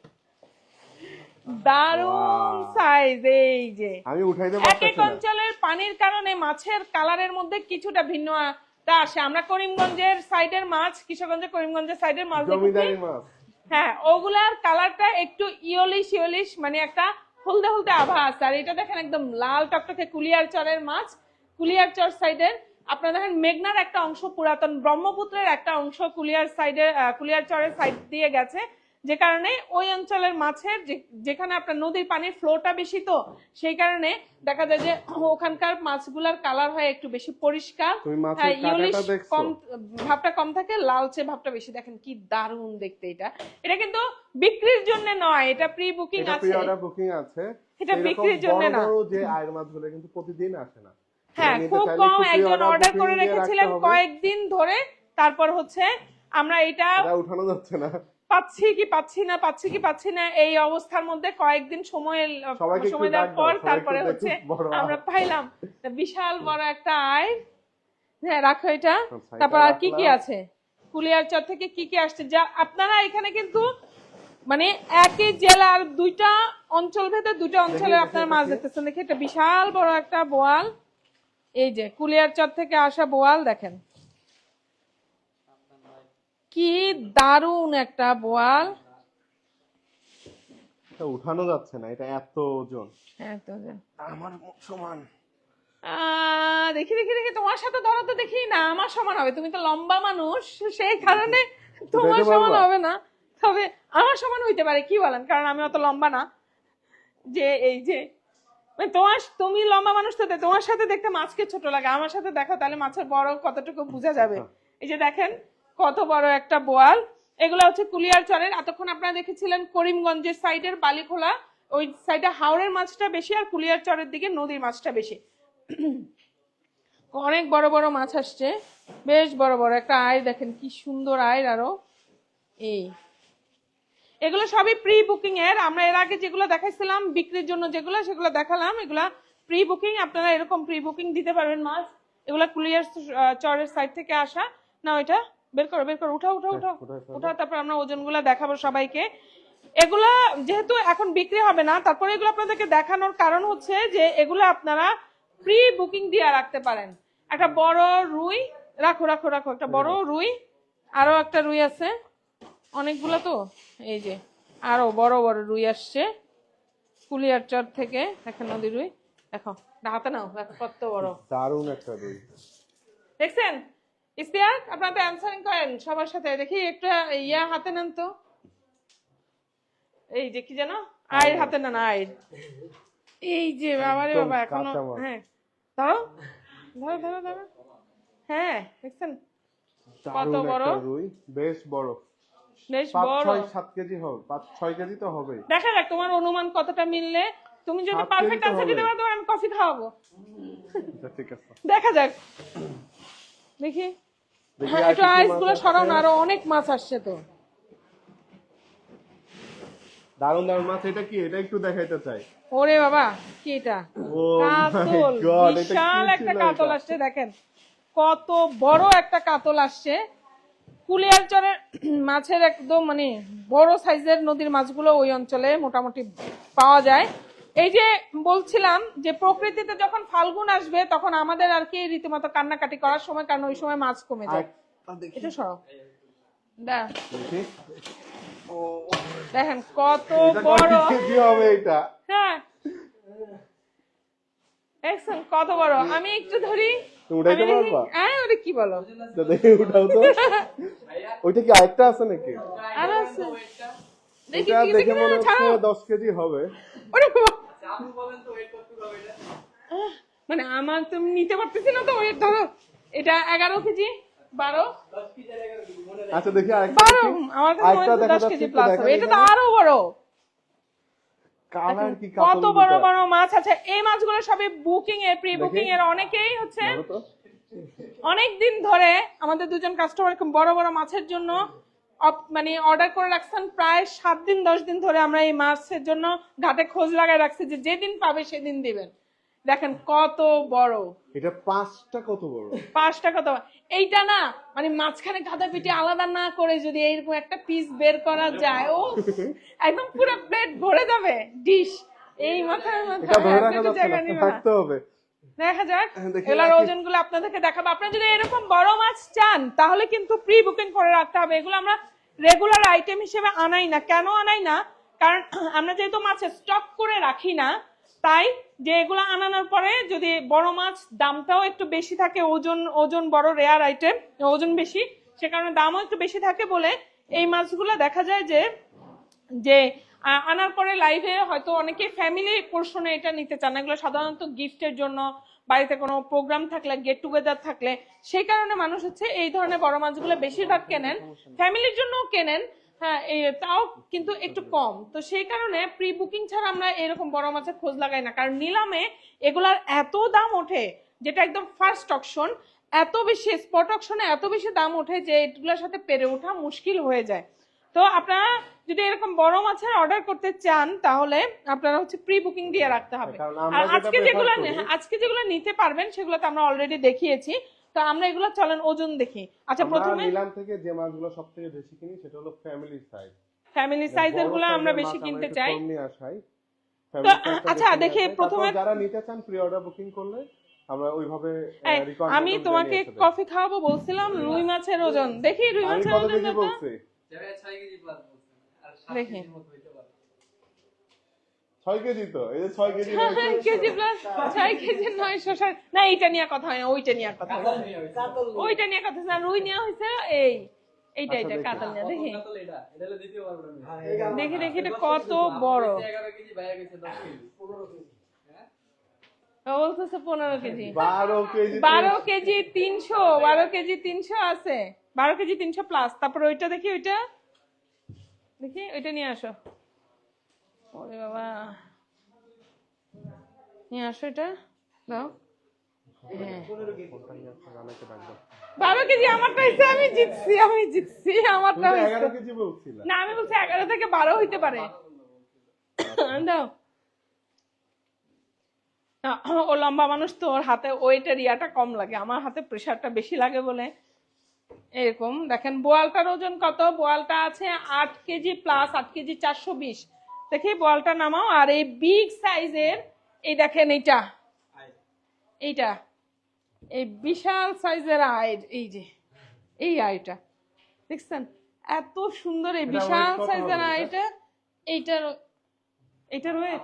দারুণ সাইজ। এই যে আমি উঠাইতে এক পারতেছি এক না। অঞ্চলের পানির কারণে মাছের কালারের মধ্যে কিছুটা ভিন্নতা আসে। আমরা করিমগঞ্জের সাইডের মাছ, কিশোরগঞ্জের করিমগঞ্জের সাইডের মাছ দেখেছি, জমিদারি মাছ। হ্যাঁ ওগুলার কালারটা একটু ইয়লিশ ইয়লিশ, মানে একটা হলদে হলদে আভা আছে। আর এটা দেখেন একদম লাল টকটকে কুলিয়ারচরের মাছ। কুলিয়ারচর সাইডের আপনারা দেখেন মেঘনার একটা অংশ, পুরাতন ব্রহ্মপুত্রের একটা অংশ কুলিয়ারচরের সাইড দিয়ে গেছে, যে কারণে ওই অঞ্চলের মাছের যেখানে আপনার নদীর পানির ফ্লোটা বেশি, তো সেই কারণে দেখা যায় যে ওখানকার মাছগুলার কালার হয় একটু বেশি পরিষ্কার, তুমি মাছের ইউলিশ কাঁটাটা দেখছো? কম, ভাবটা কম থাকে, লালচে ভাবটা বেশি। দেখেন কি দারুণ দেখতে এটা। এটা কিন্তু বিক্রির জন্য নয়, এটা প্রি বুকিং এটা আছে, প্রি অর্ডার বুকিং আছে। এটা এরকম বিক্রির জন্য বড় না। বড় যে আয়ের মাছগুলো কিন্তু প্রতিদিন আসে না। হ্যাঁ, নিতে খুব চাইলে কম, একটু একজন pre-order অর্ডার booking করে দিয়ে রাখতে রেখেছিলেন হবে। কয়েকদিন ধরে, তারপর হচ্ছে আমরা এটা এটা উঠানো যাচ্ছে না। পাচ্ছি কি পাচ্ছি না এই অবস্থার মধ্যে কয়েকদিন সবাইকে একটু সময় ডাক দেওয়ার দাও, পর সবাই তারপরে একটু হচ্ছে দেখুক বড় আমরা পাইলাম বিশাল বড় একটা আয়। হ্যাঁ, রাখো এটা। আচ্ছা, তারপর এটা আর কি কি রাখলাম। আছে, কুলিয়ারচর থেকে কি কি আসছে, যা আপনারা এখানে কিন্তু মানে একই জেলার দুইটা অঞ্চল ভেদে দুইটা অঞ্চলে আপনারা মাছ দেখতেছেন। দেখি এটা বিশাল বড় একটা বোয়াল, এই যে কুলিয়ারচর থেকে আসা বোয়াল, দেখেন কি দারুণ একটা বোয়াল। এটা উঠানো যাচ্ছে না, এটা এত ওজন। হ্যাঁ তো আমার সমান। দেখি দেখি দেখি, তোমার সাথে ধরো তো দেখি না, আমার সমান হবে, তুমি তো লম্বা মানুষ, সেই কারণে তোমার উঠাইতে সমান পারবা? হবে না, তবে আমার সমান হইতে পারে, কি বলেন, কারণ আমি অত লম্বা না। যে এই যে মানে তুমি লম্বা মানুষ, তো তোমার সাথে দেখতে মাছকে ছোট লাগে, আমার সাথে দেখো তাহলে মাছের বড় কতটুকু বোঝা যাবে। এই যে দেখেন কত বড় একটা বোয়াল। এগুলো হচ্ছে কুলিয়ারচরের। এতক্ষণ আপনারা দেখেছিলেন করিমগঞ্জের সাইডের বালিখোলা, ওই সাইডে হাওরের মাছটা বেশি, আর কুলিয়ারচরের দিকে নদীর মাছটা বেশি। অনেক বড় বড় মাছ আসছে, বেশ বড় বড় একটা আয়, দেখেন কি সুন্দর আয়। আরো এই এগুলো সবই প্রি বুকিং এর। আমরা এর আগে যেগুলো দেখাইছিলাম বিক্রির জন্য যেগুলো, সেগুলো দেখালাম, এগুলা প্রি বুকিং। আপনারা এরকম প্রি বুকিং দিতে পারবেন মাছ। এগুলা কুলিয়ার চরের সাইড থেকে আসা। না ওইটা বের করো, উঠাও, তারপর আমরা ওজনগুলো দেখাবো সবাইকে। এগুলা যেহেতু এখন বিক্রি হবে না, তারপরে এগুলো আপনাদেরকে দেখানোর কারণ হচ্ছে যে এগুলো আপনারা প্রি বুকিং দিয়ে রাখতে পারেন। একটা বড় রুই, রাখো একটা বড় রুই, আরো একটা রুই আছে, অনেকগুলো তো। এই যে আরো বড় বড় রুই আসছে কুলিয়ারচর থেকে, দেখেন নদী রুই, দেখো হাতে নাও, দেখো কত বড়, দারুণ একটা রুই। দেখছেন? ইস্তিয়াক, আপনারা তো অ্যানসারিং করেন সবার সাথে, দেখি একটা ইয়া হাতে নেন তো, এই যে কি যেন আয়ের হাতে নেন, আয়ের। এই যে বাবারে বাবা, এখনো হ্যাঁ ধরো ধরো ধরো ধরো, হ্যাঁ দেখছেন কত দারুণ বড় একটা রুই, বেশ বড়, বেশ 5, বড়। 6, 7 কেজি হবে, 5, 6 কেজি তো হবে। দেখা যাক তোমার অনুমান কতটা মিললে। তুমি যদি 7 পারফেক্ট কেজি তো আনসার দিতে হবে। পারো, তোমার আমি কফি খাওয়াবো। আচ্ছা, ঠিক আছে, দেখা যাক, দেখি। দেখি হ্যাঁ, আর একটু কি কি আইস মাছ গুলো আছে। সরাও না, আরো অনেক মাছ আসছে তো। দারুণ দারুণ মাছ। এটা কি? এটা একটু দেখাইতে চাই। ওরে বাবা, কি এটা? Oh কাতল, my God, এটা বিশাল কি একটা ছিল কাতল এটা? আসছে, দেখেন কত বড় একটা কাতল আসছে। কুলিয়ারচরের মাছের একদম মানে বড় সাইজের নদীর মাছগুলো ওই অঞ্চলে মোটামুটি পাওয়া যায়। এই যে বলছিলাম যে প্রকৃতিতে যখন ফাল্গুন আসবে তখন আমাদের আর কি রীতিমতো কান্নাকাটি করার সময়, কারণ ওই সময় মাছ কমে যায়। এটা সরব, দেখি। ও, দেখেন কত এটা বড়, কত কেজি হবে এটা? হ্যাঁ দেখছেন কত বড়। আমি একটু ধরি, তুমি উঠাইতে আমি দেখি। পারবা? হ্যাঁ, ওটা কি বলো? তো দেখি, উঠাও তো। ওইটা কি আরেকটা আছে নাকি? আর আছে, দেখি এটা দেখি দেখে দেখি, মনে না, হচ্ছে ছাড়ো। 10 কেজি হবে। ওরে বাবা, আপনি বলেন তো ওয়েট করতে হবে এটা। মানে আমার তো নিতে পারতেছি না তো, ওই ধরো এটা 11 কেজি 12, 10 কি জায়গা মনে আচ্ছা, দেখি আরেকটা 12, দেখি। আমার কাছে মনে আরেকটা হচ্ছে দেখা 10 যাচ্ছে, কেজি একটু প্লাস দেখেন হবে। এটা তো এখানে। আরো বড়, কালার কি কত কাতল বড় দুটা। বড় মাছ আছে। এই মাছগুলো সবই বুকিং এর, প্রি বুকিং এর। অনেকেই হচ্ছে ধরো তো। অনেক দিন ধরে আমাদের দুজন কাস্টমার এরকম বড় বড় মাছের জন্য মানে অর্ডার করে রাখছেন, প্রায় 7 দিন 10 দিন ধরে আমরা এই মাছের জন্য ঘাটে খোঁজ লাগায় রাখছি যে যেদিন পাবে সেদিন দিবেন। দেখেন কত বড়, এটা 5টা কত বড়? 5 টাকা তো। এইটা না মানে মাঝখানে গাদা পিঠে আলাদা না করে যদি এইরকম একটা পিস বের করা যায়, ও একদম পুরো প্লেট ভরে যাবে ডিশ। এই মাথায় এটা ধরে রাখা মাথায় যাচ্ছে জায়গা না, নিবে না। থাকতে হবে। দেখা যাক, দেখি এগুলোর রাখি। ওজন গুলো আপনাদেরকে দেখাবো। আপনারা যদি এরকম বড় মাছ চান তাহলে কিন্তু প্রি বুকিং করে রাখতে হবে। এগুলো আমরা রেগুলার আইটেম হিসেবে আনাই না। কেন আনাই না? কারণ আমরা যেহেতু মাছের স্টক করে রাখি না, তাই যে এগুলো আনানোর পরে যদি বড় মাছ দামটাও একটু বেশি থাকে, ওজন বড়, রেয়ার আইটেম, ওজন বেশি, সে কারণে দামও একটু বেশি থাকে বলে এই মাছগুলো দেখা যায় যে যে আনার পরে লাইভে হয়তো অনেকে ফ্যামিলি পোর্শনে এটা নিতে চান, এগুলো সাধারণত গিফটের জন্য, বাড়িতে কোনো প্রোগ্রাম থাকলে, গেট টুগেদার থাকলে, সেই কারণে মানুষ হচ্ছে এই ধরনের বড় মাছগুলো বেশিরভাগ কেনেন, ফ্যামিলির জন্যও কেনেন। হ্যাঁ, তাও কিন্তু একটু কম। তো সেই কারণে প্রি বুকিং ছাড়া আমরা এরকম বড় মাছের খোঁজ লাগাই না, কারণ নিলামে এগুলার এত দাম ওঠে, যেটা একদম ফার্স্ট অকশন, এত বেশি স্পট অকশনে এত বেশি দাম ওঠে যে এগুলোর সাথে পেরে ওঠা মুশকিল হয়ে যায়। তো আপনারা যদি এরকম বড় মাছের অর্ডার করতে চান তাহলে আপনারা হচ্ছে প্রি বুকিং দিয়ে রাখতে হবে। আর আজকে যেগুলো নিতে পারবেন সেগুলো তো আমরা অলরেডি দেখিয়েছি। তো আমরা এগুলো চলেন ওজন দেখি। আচ্ছা, প্রথমে নিলাম থেকে যে মাছগুলো সবথেকে বেশি কিনি সেটা হলো ফ্যামিলি সাইজ। ফ্যামিলি সাইজের গুলো আমরা বেশি কিনতে চাই। তো আচ্ছা দেখি, প্রথমে যারা নিতে চান প্রি অর্ডার বুকিং করলে আমরা ওইভাবে আমি তোমাকে কফি খাওয়াবো বলছিলাম। রুই মাছের ওজন দেখি, রুই মাছের ওজন বলছি 6 কেজি প্লাস বলছেন, আর 7 দেখি। কেজির মতো হইতে পারে। 6 কেজি তো, এই যে 6 কেজি কেজি প্লাস 6 কেজি 960 না, এইটা নিয়ে কথা হয় না, ওইটা নিয়ে কথা হয়, ওইটা নিয়ে কথা না, রুই নিয়ে হইছে এইটা কাতল নিয়ে দেখি, কাতল এটা হলো দ্বিতীয় বার বড়। দেখি এটা কত বড়। 11 কেজি, ভাইয়া গেছে 10 কেজি, 15 কেজি। বলতেছে 15 কেজি, 12 কেজি 300, 12 কেজি 300 আছে, 12 কেজি 300 প্লাস। তারপর ওইটা দেখি, ওইটা নিয়ে আসো। ওরে বাবা, নিয়ে আসো এটা, দাও। 12 কেজি আমারটা হইছে, আমি জিতছি, আমারটা হইছে। 11 কেজি বলছিলা না, আমি বলছি 11 থেকে 12 হইতে পারে। দাও। ও লম্বা মানুষ তো, ওর হাতে ওয়েটের ইয়াটা কম লাগে, আমার হাতে প্রেসারটা বেশি লাগে বলে এরকম। দেখেন বোয়ালটার ওজন কত, বোয়ালটা আছে 8 কেজি প্লাস, 8 কেজি 420। দেখি বোয়ালটা নামাও। আর এই বিগ সাইজের, এই দেখেন এইটা এই বিশাল সাইজের আইড, এই যে এই আইটা দেখছেন, এত সুন্দর এই বিশাল সাইজের আইটা। এইটার ওয়েট,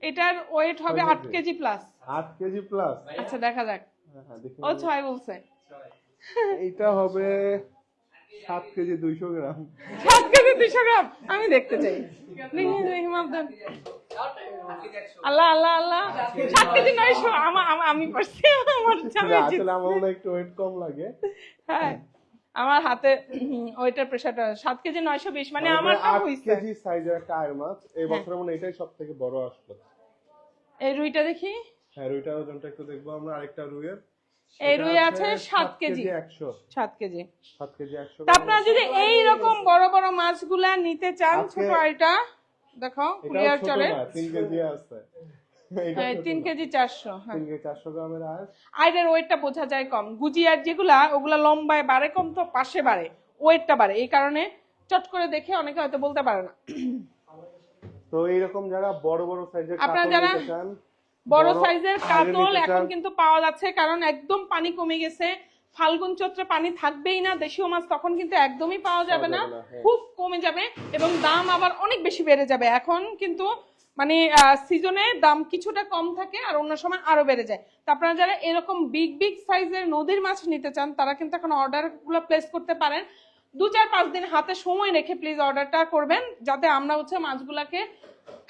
এটার ওয়েট হবে 8 কেজি প্লাস। 8 KG plus. আচ্ছা দেখা যাক, ও 6 বলছে। এটা হবে 7 কেজি 200 গ্রাম। 7 কেজি 200 গ্রাম, আমি দেখতে চাই। আল্লাহ আল্লাহ আল্লাহ, 7 কেজি 900, আমি পারছি, আসলে আমার মনে একটু ওয়েট কম লাগে। হ্যাঁ, আমার হাতে ওইটার প্রেসারটা 7 কেজি 920, মানে আমারটা 8 হইছে। কেজি সাইজের একটা আয়ের মাছ এই বছরের মনে এটাই সবথেকে বড় আসলো। এই রুইটা দেখি, হ্যাঁ রুইটার ওজনটা একটু দেখবো আমরা। আরেকটা রুইয়ের, এই রুই আছে 7 কেজি 100, 7 কেজি। 7 কেজি 100। আপনারা যদি এই রকম বড় বড় মাছগুলা নিতে চান, ছোট আইটা দেখো, ক্লিয়ার চলে 3 কেজি আছে। হ্যাঁ, 3 কেজি 400। 3 কেজি 400 গ্রামের আয়। আইডের ওয়েটটা বোঝা যায় কম। গুজিয়ার যেগুলা, ওগুলা লম্বায় বাড়ে কম, তো পাশে বাড়ে, ওয়েটটা বাড়ে, এই কারণে চট করে দেখে অনেকে হয়তো বলতে পারে না। তো এইরকম যারা বড় বড় সাইজের কাতল আপনারা যারা নিতে চান, বড় সাইজের কাতল এখন কিন্তু পাওয়া যাচ্ছে, কারণ একদম পানি কমে গেছে। ফাল্গুন চৈত্রে পানি থাকবেই না, দেশীয় মাছ তখন কিন্তু একদমই পাওয়া যাবে না, খুব কমে যাবে, এবং দাম আবার অনেক বেশি বেড়ে যাবে। এখন কিন্তু মানে সিজনে দাম কিছুটা কম থাকে, আর অন্য সময় আরো বেড়ে যায়। তো আপনারা যারা এরকম বিগ সাইজের নদীর মাছ নিতে চান, তারা কিন্তু এখন অর্ডার গুলো প্লেস করতে পারেন। 2-4-5 দিন হাতে সময় রেখে প্লিজ অর্ডারটা করবেন, যাতে আমরা হচ্ছে মাছগুলাকে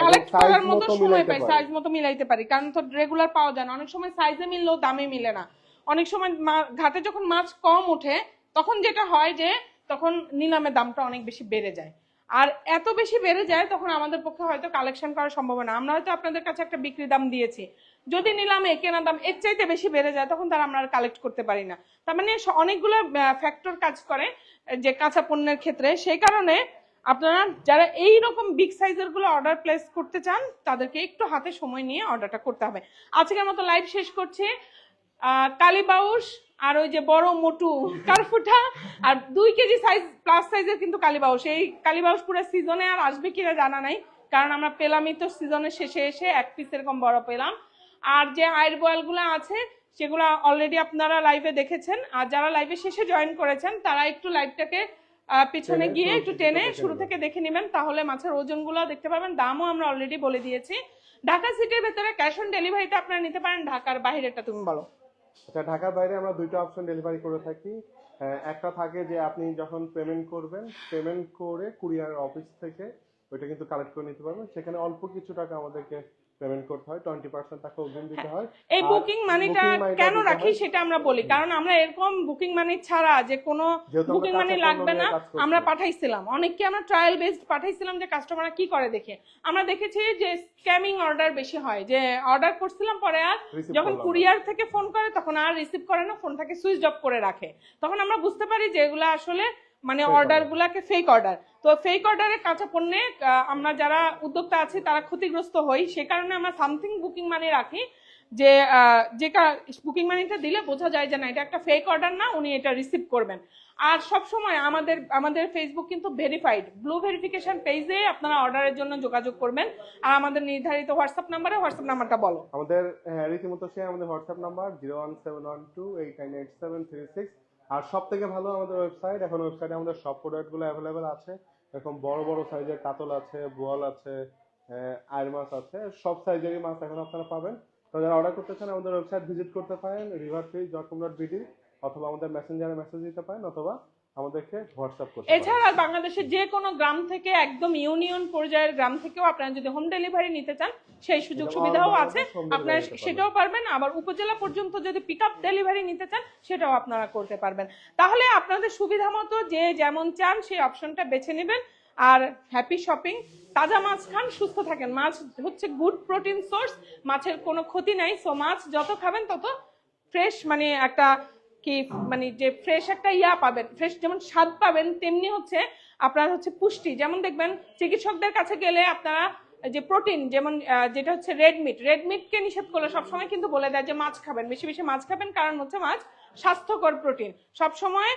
কালেক্ট করার মতো সময় পাই, সাইজ মতো মিলাইতে পারি। কারণ তো রেগুলার পাওয়া যায় না, অনেক সময় সাইজে মিললেও দামে মিলে না। অনেক সময় ঘাটে যখন মাছ কম ওঠে, তখন যেটা হয় যে তখন নিলামের দামটা অনেক বেশি বেড়ে যায়। আর এত বেশি বেড়ে যায় তখন আমাদের পক্ষে হয়তো কালেকশন করা সম্ভব না। আমরা হয়তো আপনাদের কাছে একটা বিক্রি দাম দিয়েছি, যদি নিলামে কেনা দাম এর চাইতে বেশি বেড়ে যায়, তখন তারা আমরা কালেক্ট করতে পারি না। তার মানে অনেকগুলো ফ্যাক্টর কাজ করে যে কাঁচা পণ্যের ক্ষেত্রে। সেই কারণে আপনারা যারা এই রকম বিগ সাইজের গুলো অর্ডার প্লেস করতে চান, তাদেরকে একটু হাতে সময় নিয়ে অর্ডারটা করতে হবে। আজকের মতো লাইভ শেষ করছি। কালীবাউস আর ওই যে বড় মোটু কারফুটা আর 2 কেজি সাইজ প্লাস সাইজের কিন্তু কালীবাউস, এই কালীবাউস পুরো সিজনে আর আসবে কিনা জানা নাই, কারণ আমরা পেলামই তো সিজনের শেষে এসে 1 পিস এরকম বড় পেলাম। আর যে আয়ের বয়ালগুলো আছে সেগুলো অলরেডি আপনারা লাইভে দেখেছেন, আর যারা লাইভে শেষে জয়েন করেছেন তারা একটু লাইভটাকে পিছনে গিয়ে একটু টেনে শুরু থেকে দেখে নেবেন, তাহলে মাছের ওজনগুলো দেখতে পাবেন। দামও আমরা অলরেডি বলে দিয়েছি। ঢাকা সিটির ভেতরে ক্যাশ অন ডেলিভারিতে আপনারা নিতে পারেন, ঢাকার বাইরেটা তুমি বলো। আচ্ছা, ঢাকার বাইরে আমরা দুইটা অপশন ডেলিভারি করে থাকি। একটা থাকে যে আপনি যখন পেমেন্ট করবেন, পেমেন্ট করে কুরিয়ার অফিস থেকে ওইটা কিন্তু কালেক্ট করে নিতে পারবেন। সেখানে অল্প কিছু টাকা আমাদেরকে পেমেন্ট করতে হয়, 20% টাকা অগ্রিম দিতে হয়। এই আর বুকিং মানিটা বুকিং মানিটা কেন দিতে রাখি হয়, সেটা আমরা বলি, কারণ আমরা এরকম বুকিং মানি ছাড়া যে কোনো যেহেতু আমরা বুকিং মানি কাঁচা পণ্য লাগবে নিয়ে না কাজ করছি। আমরা পাঠাইছিলাম, অনেককে আমরা ট্রায়াল বেসড পাঠাইছিলাম যে কাস্টমাররা কি করে দেখে। আমরা দেখেছি যে স্ক্যামিং অর্ডার বেশি হয়, যে অর্ডার করছিলাম পরে আর Receive যখন করলাম না। কুরিয়ার থেকে ফোন করে তখন আর রিসিভ করে না, ফোনটাকে সুইচ অফ করে রাখে। তখন আমরা বুঝতে পারি যে এগুলো আসলে মানে Fake অর্ডার order। গুলাকে ফেক অর্ডার। তো ফেক অর্ডারে কাঁচা পণ্যে আমরা যারা উদ্যোক্তা আছি তারা ক্ষতিগ্রস্ত হই। সে কারণে আমরা সামথিং বুকিং মানি রাখি, যে যে বুকিং মানিটা দিলে বোঝা যায় যে না এটা একটা ফেক অর্ডার না, উনি এটা রিসিভ করবেন। আর সব সময় আমাদের ফেসবুক কিন্তু ভেরিফাইড, ব্লু ভেরিফিকেশন পেজে আপনারা অর্ডারের জন্য যোগাযোগ করবেন। আর আমাদের নির্ধারিত হোয়াটসঅ্যাপ নাম্বারটা বলো। আমাদের রীতিমতো সে আমাদের হোয়াটসঅ্যাপ নাম্বার 01712898736। আর সব থেকে ভালো আমাদের ওয়েবসাইট, এখন ওয়েবসাইটে আমাদের সব প্রোডাক্ট গুলো অ্যাভেলেবেল আছে। এরকম বড় বড় সাইজের কাতল আছে, বোয়াল আছে, আয়ের মাছ আছে, সব সাইজেরই মাছ এখন আপনারা পাবেন। তো যারা অর্ডার করতে চান আমাদের ওয়েবসাইট ভিজিট করতে পারেন riverfish.com.bd, অথবা আমাদের মেসেঞ্জারে মেসেজ দিতে পারেন, অথবা আমাদেরকে হোয়াটসঅ্যাপ করতে পারেন। এছাড়া বাংলাদেশের যে কোনো গ্রাম থেকে, একদম ইউনিয়ন পর্যায়ের গ্রাম থেকেও আপনারা যদি হোম ডেলিভারি নিতে চান সেই সুযোগ সুবিধাও আছে, আপনারা সেটাও পারবেন। আবার উপজেলা পর্যন্ত যদি পিক আপ ডেলিভারি নিতে চান সেটাও আপনারা করতে পারবেন। তাহলে আপনাদের সুবিধা মতো যে যেমন চান সেই অপশনটা বেছে নেবেন। আর হ্যাপি শপিং, তাজা মাছ খান, সুস্থ থাকেন। মাছ হচ্ছে গুড প্রোটিন সোর্স, মাছের কোনো ক্ষতি নাই। সো মাছ যত খাবেন তত ফ্রেশ, মানে একটা কি মানে যে ফ্রেশ একটা পাবেন, ফ্রেশ যেমন স্বাদ পাবেন তেমনি হচ্ছে আপনার হচ্ছে পুষ্টি। যেমন দেখবেন চিকিৎসকদের কাছে গেলে আপনারা যে প্রোটিন, যেমন যেটা হচ্ছে রেড মিটকে নিষেধ করলে সবসময় কিন্তু বলে দেয় যে মাছ খাবেন, বেশি বেশি মাছ খাবেন, কারণ হচ্ছে মাছ স্বাস্থ্যকর প্রোটিন। সবসময়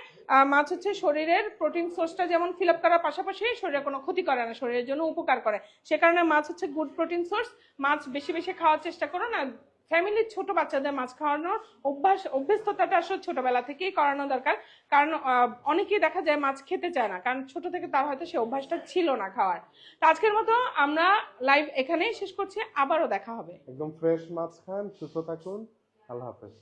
মাছ হচ্ছে শরীরের প্রোটিন সোর্সটা যেমন ফিল আপ করার পাশাপাশি শরীরে কোনো ক্ষতি করে না, শরীরের জন্য উপকার করে। সে কারণে মাছ হচ্ছে গুড প্রোটিন সোর্স। মাছ বেশি বেশি খাওয়ার চেষ্টা করুন। আর ফ্যামিলির ছোট বাচ্চাদের মাছ খাওয়ানোর অভ্যস্ততাটা আসলে ছোটবেলা থেকেই করানো দরকার। কারণ অনেকেই দেখা যায় মাছ খেতে চায় না, কারণ ছোট থেকে তার হয়তো সে অভ্যাসটা ছিল না খাওয়ার। তো আজকের মতো আমরা লাইভ এখানেই শেষ করছি, আবারও দেখা হবে। একদম ফ্রেশ মাছ খান, সুস্থ থাকুন, আল্লাহ হাফেজ।